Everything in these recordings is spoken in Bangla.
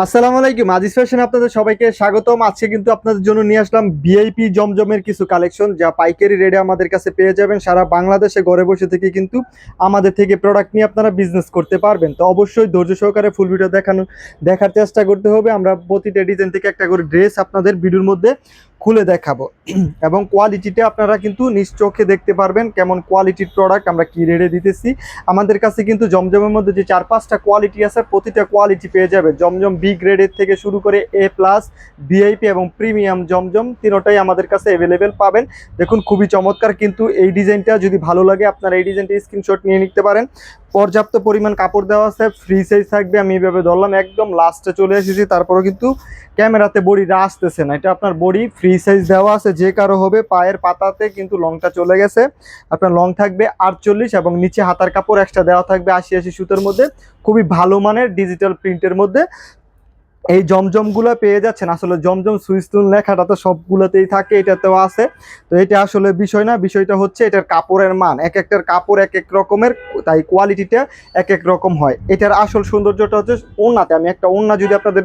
আসসালামু আলাইকুম। আজিজ ফ্যাশন আপনাদের সবাইকে স্বাগতম। আজকে কিন্তু আপনাদের জন্য নিয়ে আসলাম ভিআইপি জমজমের কিছু কালেকশন, যা পাইকারি রেটে আমাদের কাছে পেয়ে যাবেন। সারা বাংলাদেশে ঘরে বসে থেকে কিন্তু আমাদের থেকে প্রোডাক্ট নিয়ে আপনারা বিজনেস করতে পারবেন। তো অবশ্যই ধৈর্য সহকারে ফুল ভিডিও দেখার চেষ্টা করতে হবে। আমরা প্রতিটা ডিজাইন থেকে একটা করে ড্রেস আপনাদের ভিডিওর মধ্যে খুলে দেখাবো এবং কোয়ালিটিটা আপনারা কিন্তু নিজ চোখে দেখতে পারবেন কেমন কোয়ালিটির প্রোডাক্ট আমরা কি রেটে দিতেছি। আমাদের কাছে কিন্তু জমজমের মধ্যে যে 4-5টা কোয়ালিটি আছে, প্রতিটা কোয়ালিটি পেয়ে যাবে। জমজম বি গ্রেডের থেকে শুরু করে এ প্লাস, ভিআইপি এবং প্রিমিয়াম জমজম তিনোটাই আমাদের কাছে অ্যাভেলেবেল পাবেন। দেখুন খুবই চমৎকার কিন্তু এই ডিজাইনটা যদি ভালো লাগে আপনারা এই ডিজাইনটা স্ক্রিনশট নিয়ে নিতে পারেন। পর্যাপ্ত পরিমাণ কাপড় দেওয়া আছে, ফ্রি সাইজ থাকবে। আমি এইভাবে ধরলাম, একদম লাস্টে চলে এসেছি, তারপরেও কিন্তু ক্যামেরাতে বডিটা আসতেছে না। এটা আপনার বডি ফ্রি সাইজ দেওয়া আছে, যে কারো হবে। পায়ের পাতাতে কিন্তু লংটা চলে গেছে। আপনার লং থাকবে 48 এবং নিচে হাতার কাপড় এক্সট্রা দেওয়া থাকবে 80 সুতোর মধ্যে, খুবই ভালো মানের ডিজিটাল প্রিন্টের মধ্যে এই জমজমগুলো পেয়ে যাচ্ছেন। আসলে জমজম সুইস্তুন লেখাটা তো সবগুলোতেই থাকে, এটাতেও আছে। তো এটা আসলে বিষয় না, বিষয়টা হচ্ছে এটার কাপড়ের মান। এক একটার কাপড় এক এক রকমের, তাই কোয়ালিটিটা এক এক রকম হয়। এটার আসল সৌন্দর্যটা হচ্ছে ওড়নাতে। আমি একটা ওড়না যদি আপনাদের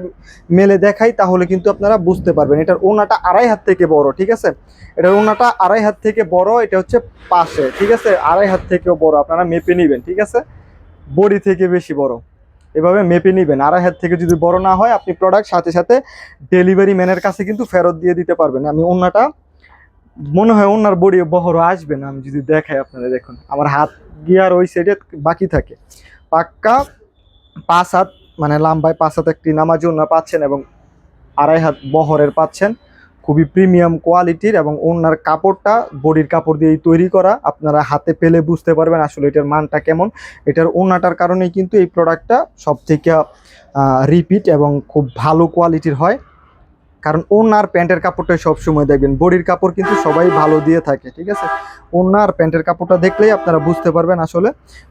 মেলে দেখাই তাহলে কিন্তু আপনারা বুঝতে পারবেন। এটার ওড়নাটা 2.5 হাত থেকে বড়, ঠিক আছে। এটার ওড়নাটা 2.5 হাত থেকে বড়। এটা হচ্ছে পাশে, ঠিক আছে, 2.5 হাত থেকেও বড়। আপনারা মেপে নেবেন, ঠিক আছে। বডি থেকে বেশি বড়, এভাবে মেপে নেবেন। 2.5 হাত থেকে যদি বড় না হয়, আপনি প্রোডাক্ট সাথে সাথে ডেলিভারি ম্যানের কাছে কিন্তু ফেরত দিয়ে দিতে পারবেন। আমি ওড়নাটা মনে হয় ওড়নার বডি বহর আসবে না, আমি যদি দেখাই আপনারা দেখুন, আমার হাত গিয়ার ওই সাইডে বাকি থাকে। পাক্কা 5 হাত, মানে লাম্বায় 5 হাত একটি নামাজি ওড়না পাচ্ছেন এবং 2.5 হাত বহরের পাচ্ছেন। খুবই প্রিমিয়াম কোয়ালিটির এবং ওড়নার কাপড়টা বডির কাপড় দিয়েই তৈরি করা। আপনারা হাতে পেলে বুঝতে পারবেন আসলে এটার মানটা কেমন। এটার ওড়নাটার কারণেই কিন্তু এই প্রোডাক্টটা সব থেকে রিপিট এবং খুব ভালো কোয়ালিটির হয়। কারণ ওড়নার প্যান্টের কাপড়টাই সবসময় দেখবেন, বডির কাপড় কিন্তু সবাই ভালো দিয়ে থাকে, ঠিক আছে। ওড়নার প্যান্টের কাপড়টা দেখলেই আপনারা বুঝতে পারবেন আসলে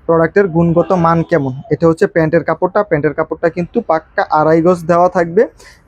প্রোডাক্টের গুণগত মান কেমন। এটা হচ্ছে প্যান্টের কাপড়টা। প্যান্টের কাপড়টা কিন্তু পাক্কা 2.5 গজ দেওয়া থাকবে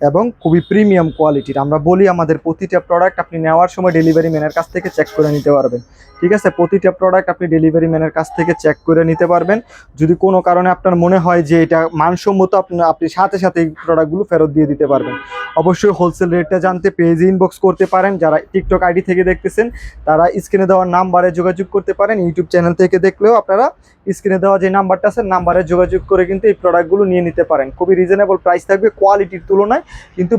এবং খুবই প্রিমিয়াম কোয়ালিটির। আমরা বলি আমাদের প্রতিটা প্রোডাক্ট আপনি নেওয়ার সময় ডেলিভারি ম্যানের কাছ থেকে চেক করে নিতে পারবেন, ঠিক আছে। প্রতিটা প্রোডাক্ট আপনি ডেলিভারি ম্যানের কাছ থেকে চেক করে নিতে পারবেন। যদি কোনো কারণে আপনার মনে হয় যে এটা মানসম্মত, আপনি সাথে সাথে এই প্রোডাক্টগুলো ফেরত দিয়ে দিতে পারবেন। অবশ্যই হোলসেল রেটটা জানতে পেজে ইনবক্স করতে পারেন। যারা টিকটক আইডি থেকে দেখতেছেন তারা স্ক্রিনে দেওয়া নাম্বারে যোগাযোগ করতে পারেন। ইউটিউব চ্যানেল থেকে দেখলেও আপনারা স্ক্রিনে দেওয়া যে নাম্বারটা আছে, নাম্বারে যোগাযোগ করে কিন্তু এই প্রোডাক্টগুলো নিয়ে নিতে পারেন। খুবই রিজনেবল প্রাইস থাকবে কোয়ালিটির তুলনায়। কিন্তু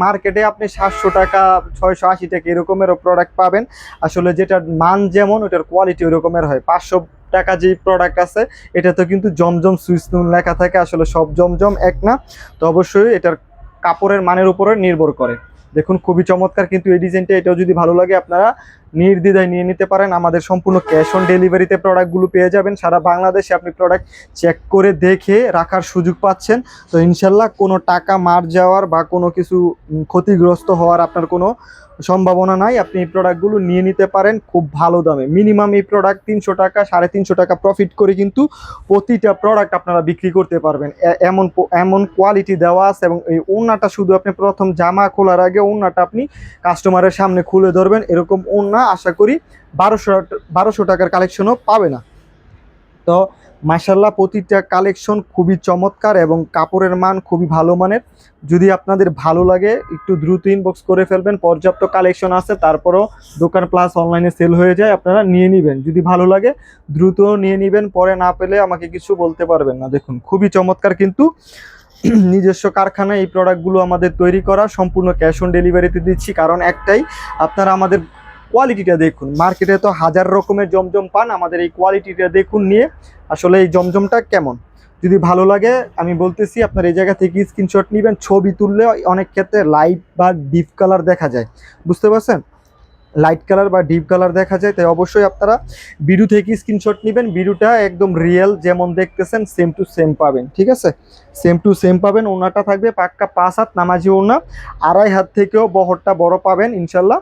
মার্কেটে আপনি 700 টাকা, 680 টাকা এরকমেরও প্রোডাক্ট পাবেন। আসলে যেটার মান যেমন ওটার কোয়ালিটি ওই রকমের হয়। 500 টাকা যে প্রোডাক্ট আছে এটা তো কিন্তু জমজম সুইস্তুন লেখা থাকে, আসলে সব জমজম এক না। তো অবশ্যই এটার কাপড়ের মানের উপরে নির্ভর করে। দেখুন খুবই চমৎকার কিন্তু এই ডিজাইনটা। এটাও যদি ভালো লাগে আপনারা নির্দ্বিধায় নিয়ে নিতে পারেন। আমাদের সম্পূর্ণ ক্যাশ অন ডেলিভারিতে প্রোডাক্টগুলো পেয়ে যাবেন। সারা বাংলাদেশে আপনি প্রোডাক্ট চেক করে দেখে রাখার সুযোগ পাচ্ছেন। তো ইনশাল্লাহ কোনো টাকা মার যাওয়ার বা কোনো কিছু ক্ষতিগ্রস্ত হওয়ার আপনার কোনো সম্ভাবনা নাই। আপনি এই প্রোডাক্টগুলো নিয়ে নিতে পারেন খুব ভালো দামে। মিনিমাম এই প্রোডাক্ট 300 টাকা, 350 টাকা প্রফিট করে কিন্তু প্রতিটা প্রোডাক্ট আপনারা বিক্রি করতে পারবেন। এমন এমন কোয়ালিটি দেওয়া আছে। এবং এই ওড়নাটা শুধু আপনি প্রথম জামা খোলার আগে ওড়নাটা আপনি কাস্টমারের সামনে খুলে ধরবেন, এরকম ওড়না আশা করি 1200 টাকার কালেকশনও পাবে না। তো মাশাআল্লাহ প্রতিটা কালেকশন খুবই চমৎকার এবং কাপড়ের মান খুবই ভালো মানের। যদি আপনাদের ভালো লাগে একটু দ্রুত ইনবক্স করে ফেলবেন। পর্যাপ্ত কালেকশন আছে, তারপরও দোকান প্লাস অনলাইনে সেল হয়ে যায়, আপনারা নিয়ে নেবেন। যদি ভালো লাগে দ্রুত নিয়ে নেবেন, পরে না পেলে আমাকে কিছু বলতে পারবেন না। দেখুন খুবই চমৎকার কিন্তু নিজস্ব কারখানায় এই প্রোডাক্টগুলো আমাদের তৈরি করা। সম্পূর্ণ ক্যাশ অন ডেলিভারিতে দিচ্ছি, কারণ একটাই, আপনারা আমাদের কোয়ালিটিটা দেখুন। মার্কেটে তো হাজার রকমের জমজম পান, আমাদের এই কোয়ালিটিটা দেখুন নিয়ে আসলে এই জমজমটা কেমন। যদি ভালো লাগে আমি বলতেছি আপনার এই জায়গা থেকে স্ক্রিনশট নেবেন। ছবি তুললে অনেক ক্ষেত্রে লাইট বা ডিপ কালার দেখা যায়, বুঝতে পারছেন, লাইট কালার বা ডিপ কালার দেখা যায়। তাই অবশ্যই আপনারা ভিডিও থেকে স্ক্রিনশট নেবেন। ভিডিওটা একদম রিয়েল যেমন দেখতেছেন সেম টু সেম পাবেন, ঠিক আছে। সেম টু সেম পাবেন। ওড়নাটা থাকবে পাক্কা 5 হাত নামাজি ওড়না, 2.5 হাত থেকেও বহরটা বড় পাবেন ইনশাল্লাহ।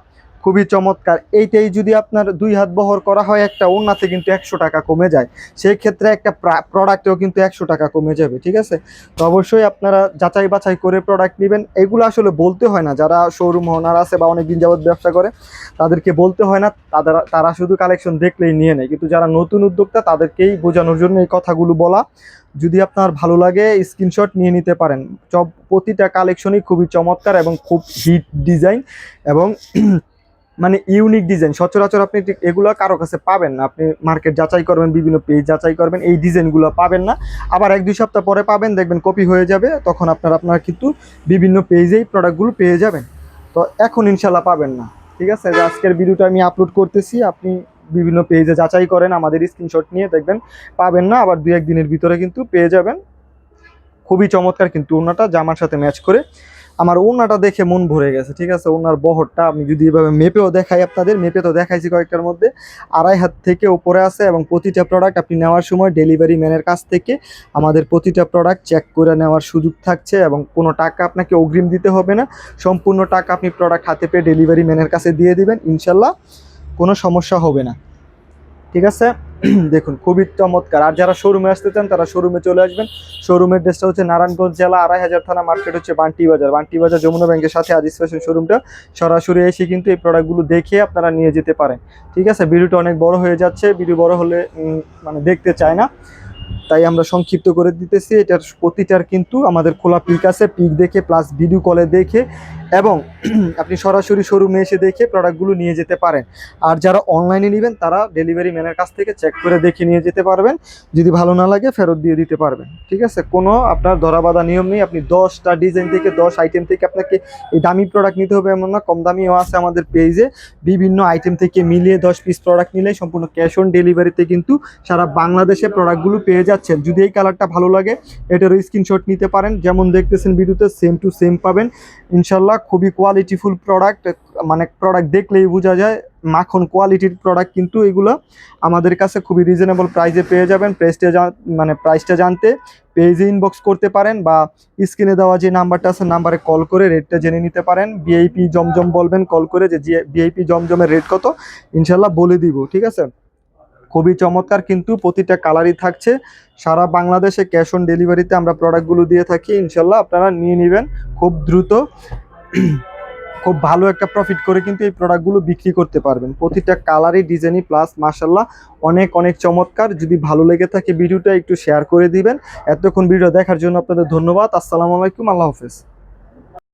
খুবই চমৎকার। এইটাই যদি আপনার 2 হাত বহর করা হয় একটা ওড়নাতে কিন্তু 100 টাকা কমে যায়, সেই ক্ষেত্রে একটা প্রোডাক্টেও কিন্তু 100 টাকা কমে যাবে, ঠিক আছে? তো অবশ্যই আপনারা যাচাই বাছাই করে প্রোডাক্ট নেবেন। এগুলো আসলে বলতে হয় না, যারা শোরুম ওনার আছে বা অনেক দিন যাবত ব্যবসা করে তাদেরকে বলতে হয় না, তারা শুধু কালেকশন দেখলেই নিয়ে নেয়। কিন্তু যারা নতুন উদ্যোক্তা তাদেরকেই বোঝানোর জন্য এই কথাগুলো বলা। যদি আপনার ভালো লাগে স্ক্রিনশট নিয়ে নিতে পারেন। প্রতিটা কালেকশনই খুবই চমৎকার এবং খুব হিট ডিজাইন এবং মানে ইউনিক ডিজাইন। সচরাচর আপনি এগুলো কারো কাছে পাবেন না। আপনি মার্কেট যাচাই করবেন, বিভিন্ন পেজ যাচাই করবেন, এই ডিজাইনগুলো পাবেন না। আবার 1-2 সপ্তাহ পরে পাবেন, দেখবেন কপি হয়ে যাবে, তখন আপনার কিন্তু বিভিন্ন পেজেই প্রোডাক্টগুলো পেয়ে যাবেন। তো এখন ইনশাল্লাহ পাবেন না, ঠিক আছে? যে আজকের ভিডিওটা আমি আপলোড করতেছি, আপনি বিভিন্ন পেজে যাচাই করেন, আমাদের স্ক্রিনশট নিয়ে দেখবেন পাবেন না, আবার 2-1 দিনের ভিতরে কিন্তু পেয়ে যাবেন। খুবই চমৎকার কিন্তু ওড়নাটা জামার সাথে ম্যাচ করে। আমার ওড়নাটা দেখে মন ভরে গেছে, ঠিক আছে? ওড়নার বহরটা আমি যদি এভাবে মেপেও দেখাই, আপনাদের মেপে তো দেখাইছি কয়েকটার মধ্যে, 2.5 হাত থেকে উপরে আছে। এবং প্রতিটা প্রোডাক্ট আপনি নেওয়ার সময় ডেলিভারি ম্যানের কাছ থেকে আমাদের প্রতিটা প্রোডাক্ট চেক করে নেওয়ার সুযোগ থাকছে এবং কোনো টাকা আপনাকে অগ্রিম দিতে হবে না। সম্পূর্ণ টাকা আপনি প্রোডাক্ট হাতে পেয়ে ডেলিভারি ম্যানের কাছে দিয়ে দিবেন, ইনশাল্লাহ কোনো সমস্যা হবে না, ঠিক আছে? দেখুন খুবই চমৎকার। আর যারা শোরুমে আসতে চান তারা শোরুমে চলে আসবেন। শোরুমের ড্রেসটা হচ্ছে নারায়ণগঞ্জ জেলা 2.5 থানা, মার্কেট হচ্ছে বান্টি বাজার যমুনা ব্যাংকের সাথে আজিজ ফ্যাশন শোরুমটা। সরাসরি এসে কিন্তু এই প্রোডাক্টগুলো দেখে আপনারা নিয়ে যেতে পারেন, ঠিক আছে? ভিডিওটা অনেক বড় হয়ে যাচ্ছে, ভিডিও বড় হলে মানে দেখতে চায় না, তাই আমরা সংক্ষিপ্ত করে দিতেছি। এটার প্রতিটার কিন্তু আমাদের খোলা পিক আছে, পিক দেখে প্লাস ভিডিও কলে দেখে এবং আপনি সরাসরি শোরুমে এসে দেখে প্রোডাক্টগুলো নিয়ে যেতে পারেন। আর যারা অনলাইনে নেবেন তারা ডেলিভারি ম্যানের কাছ থেকে চেক করে দেখে নিয়ে যেতে পারবেন। যদি ভালো না লাগে ফেরত দিয়ে দিতে পারবেন, ঠিক আছে? কোনো আপনার ধরাবাঁধা নিয়ম নেই। আপনি 10টা ডিজাইন থেকে 10 আইটেম থেকে আপনাকে এই দামি প্রোডাক্ট নিতে হবে এমন না, কম দামিও আছে আমাদের পেজে। বিভিন্ন আইটেম থেকে মিলিয়ে 10 পিস প্রোডাক্ট নিলে সম্পূর্ণ ক্যাশ অন ডেলিভারিতে কিন্তু সারা বাংলাদেশে প্রোডাক্টগুলো পেয়ে যাচ্ছেন। যদি এই কালারটা ভালো লাগে এটারও স্ক্রিনশট নিতে পারেন, যেমন দেখতেছেন ভিডিওতে সেম টু সেম পাবেন ইনশাল্লাহ। খুবই কোয়ালিটিফুল প্রোডাক্ট, মানে প্রোডাক্ট দেখলেই বোঝা যায় মাখন কোয়ালিটির প্রোডাক্ট। কিন্তু এগুলো আমাদের কাছে খুবই রিজনেবল প্রাইসে পেয়ে যাবেন। প্রাইসটা জানতে পেজে ইনবক্স করতে পারেন বা স্ক্রিনে দেওয়া যে নাম্বারটা আছে নাম্বারে কল করে রেটটা জেনে নিতে পারেন। ভিআইপি জমজম বলবেন কল করে যে ভিআইপি জমজমের রেট কত, ইনশাল্লাহ বলে দিব, ঠিক আছে? খুবই চমৎকার কিন্তু প্রতিটা কালারই থাকছে। সারা বাংলাদেশে ক্যাশ অন ডেলিভারিতে আমরা প্রোডাক্টগুলো দিয়ে থাকি, ইনশাল্লাহ আপনারা নিয়ে নেবেন খুব দ্রুত। খুব ভালো একটা প্রফিট করে কিন্তু এই প্রোডাক্টগুলো বিক্রি করতে পারবেন। প্রতিটা কালারই ডিজাইনই প্লাস মাশাল্লাহ অনেক অনেক চমৎকার। যদি ভালো লেগে থাকে ভিডিওটা একটু শেয়ার করে দিবেন। এতক্ষণ ভিডিও দেখার জন্য আপনাদের ধন্যবাদ। আসসালামু আলাইকুম, আল্লাহ হাফেজ।